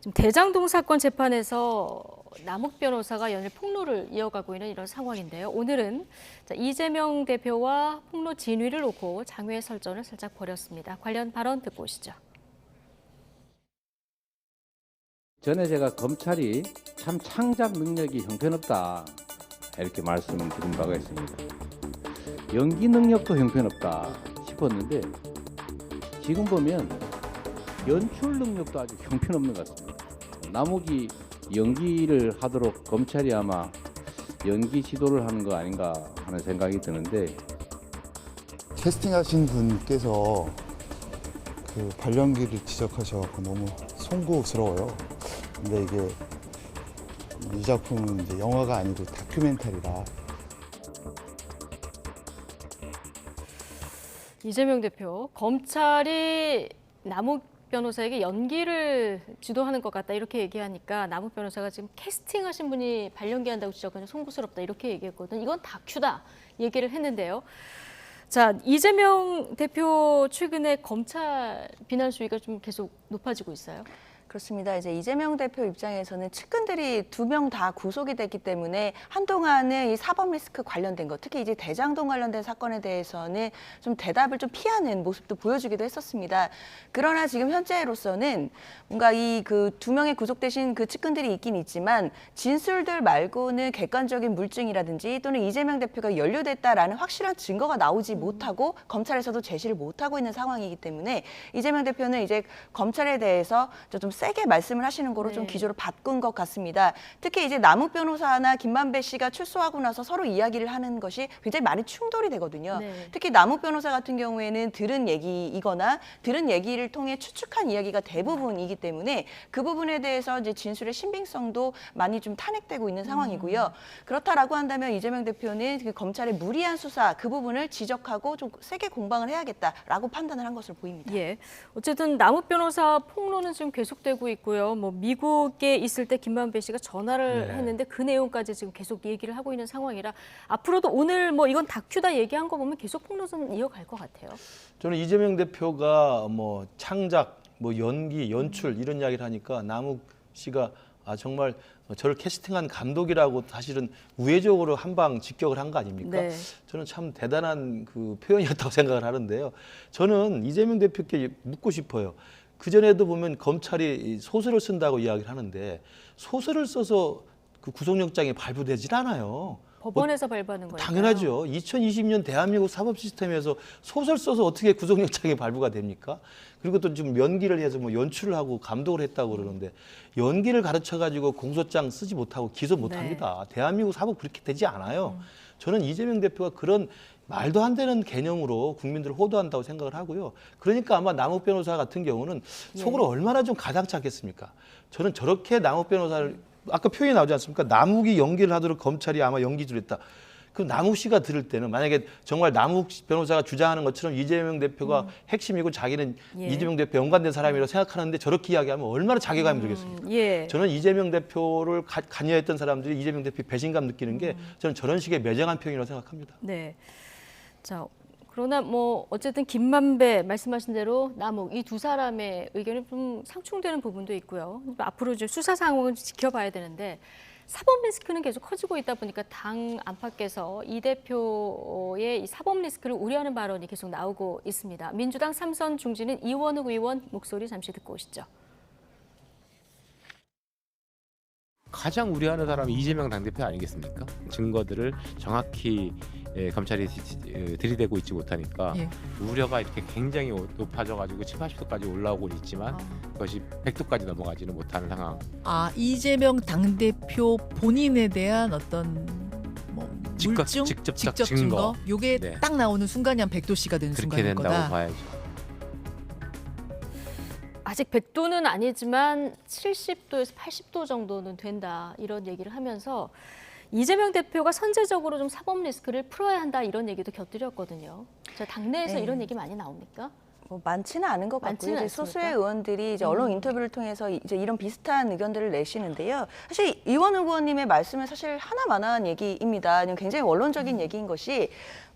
지금 대장동 사건 재판에서 남욱 변호사가 연일 폭로를 이어가고 있는 이런 상황인데요. 오늘은 이재명 대표와 폭로 진위를 놓고 장외 설전을 살짝 벌였습니다. 관련 발언 듣고 오시죠. 전에 제가 검찰이 참 창작 능력이 형편없다 이렇게 말씀드린 바가 있습니다. 연기 능력도 형편없다 싶었는데 지금 보면 연출 능력도 아주 형편없는 것 같습니다. 남욱이 연기를 하도록 검찰이 아마 연기 시도를 하는 거 아닌가 하는 생각이 드는데, 캐스팅하신 분께서 그 발연기를 지적하셔서 너무 송구스러워요. 근데 이게 이 작품은 이제 영화가 아니고 다큐멘터리라. 이재명 대표, 검찰이 남욱 변호사에게 연기를 주도하는 것 같다 이렇게 얘기하니까 남욱 변호사가 지금 캐스팅하신 분이 발연기한다고 지적하는 송구스럽다 이렇게 얘기했거든요. 이건 다큐다 얘기를 했는데요. 자, 이재명 대표 최근에 검찰 비난 수위가 좀 계속 높아지고 있어요. 그렇습니다. 이제 이재명 대표 입장에서는 측근들이 2명 다 구속이 됐기 때문에 한동안은 이 사법 리스크 관련된 것, 특히 이제 대장동 관련된 사건에 대해서는 좀 대답을 좀 피하는 모습도 보여주기도 했었습니다. 그러나 지금 현재로서는 뭔가 이 그 2명의 구속되신 그 측근들이 있긴 있지만 진술들 말고는 객관적인 물증이라든지 또는 이재명 대표가 연루됐다라는 확실한 증거가 나오지 못하고 검찰에서도 제시를 못하고 있는 상황이기 때문에 이재명 대표는 이제 검찰에 대해서 좀 세게 말씀을 하시는 거로 좀 기조를 바꾼 것 같습니다. 특히 이제 남욱 변호사나 김만배 씨가 출소하고 나서 서로 이야기를 하는 것이 굉장히 많이 충돌이 되거든요. 특히 남욱 변호사 같은 경우에는 들은 얘기이거나 들은 얘기를 통해 추측한 이야기가 대부분이기 때문에 그 부분에 대해서 이제 진술의 신빙성도 많이 좀 탄핵되고 있는 상황이고요. 그렇다라고 한다면 이재명 대표는 그 검찰의 무리한 수사 그 부분을 지적하고 좀 세게 공방을 해야겠다라고 판단을 한 것으로 보입니다. 예, 어쨌든 남욱 변호사 폭로는 지금 계속되고 있고요. 뭐 미국에 있을 때 김만배 씨가 전화를 했는데 그 내용까지 지금 계속 얘기를 하고 있는 상황이라 앞으로도 오늘 뭐 이건 다큐다 얘기한 거 보면 계속 폭로는 이어갈 것 같아요. 저는 이재명 대표가 뭐 창작, 뭐 연기, 연출 이런 이야기를 하니까 남욱 씨가 정말 저를 캐스팅한 감독이라고 사실은 우회적으로 한 방 직격을 한 거 아닙니까? 네. 저는 참 대단한 그 표현이었다고 생각을 하는데요. 저는 이재명 대표께 묻고 싶어요. 그전에도 보면 검찰이 소설을 쓴다고 이야기를 하는데 소설을 써서 그 구속영장이 발부되질 않아요. 법원에서 발부하는 거예요. 당연하죠. 2020년 대한민국 사법 시스템에서 소설 써서 어떻게 구속영장이 발부가 됩니까? 그리고 또 지금 연기를 해서 뭐 연출을 하고 감독을 했다고 그러는데 연기를 가르쳐가지고 공소장 쓰지 못하고 기소 못합니다. 대한민국 사법 그렇게 되지 않아요. 저는 이재명 대표가 그런 말도 안 되는 개념으로 국민들을 호도한다고 생각을 하고요. 그러니까 아마 남욱 변호사 같은 경우는 속으로 얼마나 좀 가장 찼겠습니까? 저는 저렇게 남욱 변호사를 아까 표현이 나오지 않습니까? 남욱이 연기를 하도록 검찰이 아마 연기를 했다. 그럼 남욱 씨가 들을 때는 만약에 정말 남욱 변호사가 주장하는 것처럼 이재명 대표가 핵심이고 자기는 이재명 대표 연관된 사람이라고 생각하는데 저렇게 이야기하면 얼마나 자괴감이 들겠습니까? 저는 이재명 대표를 관여했던 사람들이 이재명 대표 배신감 느끼는 게 저는 저런 식의 매정한 표현이라고 생각합니다. 네. 자, 그러나 뭐 어쨌든 김만배 말씀하신 대로 남욱 이 두 사람의 의견이 좀 상충되는 부분도 있고요. 앞으로 이제 수사 상황을 지켜봐야 되는데 사법 리스크는 계속 커지고 있다 보니까 당 안팎에서 이 대표의 이 사법 리스크를 우려하는 발언이 계속 나오고 있습니다. 민주당 삼선 중진은 이원욱 의원 목소리 잠시 듣고 오시죠. 가장 우려하는 사람이 이재명 당대표 아니겠습니까? 증거들을 정확히 검찰이 들이대고 있지 못하니까 우려가 이렇게 굉장히 높아져가지고 7, 80도까지 올라오고 있지만 그것이 100도까지 넘어가지는 못하는 상황. 이재명 당대표 본인에 대한 어떤 뭐 물증, 직접적 증거, 요게 딱 나오는 순간이 한 100도씨가 되는 순간일 거다. 그렇게 된다고 봐야죠. 아직 100도는 아니지만 70도에서 80도 정도는 된다 이런 얘기를 하면서 이재명 대표가 선제적으로 좀 사법 리스크를 풀어야 한다 이런 얘기도 곁들였거든요. 자, 당내에서 이런 얘기 많이 나옵니까? 뭐 많지는 않은 것 같고요. 이제 않습니까? 소수의 의원들이 이제 언론 인터뷰를 통해서 이제 이런 비슷한 의견들을 내시는데요. 사실 이원욱 의원님의 말씀은 사실 하나만한 얘기입니다. 굉장히 원론적인 얘기인 것이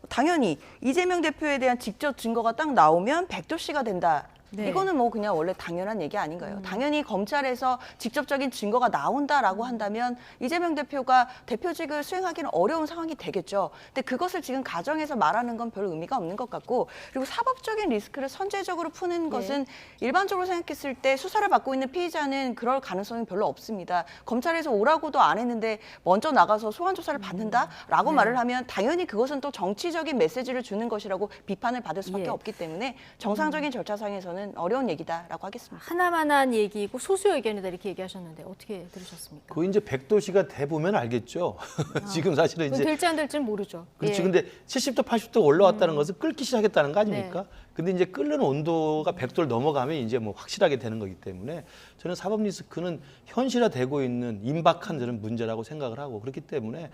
당연히 이재명 대표에 대한 직접 증거가 딱 나오면 100도씨가 된다. 네. 이거는 뭐 그냥 원래 당연한 얘기 아닌가요? 당연히 검찰에서 직접적인 증거가 나온다라고 한다면 이재명 대표가 대표직을 수행하기는 어려운 상황이 되겠죠. 근데 그것을 지금 가정에서 말하는 건 별 의미가 없는 것 같고, 그리고 사법적인 리스크를 선제적으로 푸는 것은 일반적으로 생각했을 때 수사를 받고 있는 피의자는 그럴 가능성이 별로 없습니다. 검찰에서 오라고도 안 했는데 먼저 나가서 소환 조사를 받는다라고 말을 하면 당연히 그것은 또 정치적인 메시지를 주는 것이라고 비판을 받을 수밖에 없기 때문에 정상적인 절차상에서는 어려운 얘기다라고 하겠습니다. 하나만한 얘기고 소수 의견이다 이렇게 얘기하셨는데 어떻게 들으셨습니까? 그 이제 백도시가 돼 보면 알겠죠. 지금 사실은 그건 이제 될지 안 될지는 모르죠. 그렇지. 예. 근데 70도, 80도 올라왔다는 것은 끓기 시작했다는 거 아닙니까? 근데 이제 끓는 온도가 100도를 넘어가면 이제 뭐 확실하게 되는 거기 때문에 저는 사법 리스크는 현실화되고 있는 임박한 저는 문제라고 생각을 하고, 그렇기 때문에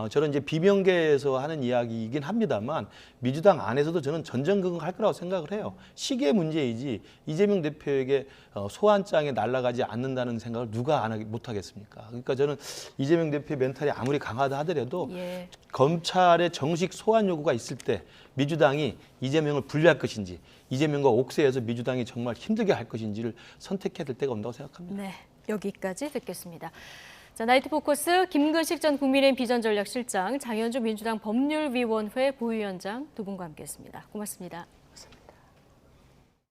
저는 이제 비명계에서 하는 이야기이긴 합니다만 민주당 안에서도 저는 전전긍긍할 거라고 생각을 해요. 시기의 문제이지 이재명 대표에게 소환장에 날아가지 않는다는 생각을 누가 못 하겠습니까? 그러니까 저는 이재명 대표의 멘탈이 아무리 강하다 하더라도 예. 검찰의 정식 소환 요구가 있을 때 민주당이 이재명을 분리할 것인지, 이재명과 옥세에서 민주당이 정말 힘들게 할 것인지를 선택해야 될 때가 온다고 생각합니다. 네, 여기까지 듣겠습니다. 자, 나이트 포커스 김근식 전 국민의힘 비전전략실장, 장현주 민주당 법률위원회 부위원장 두 분과 함께했습니다. 고맙습니다.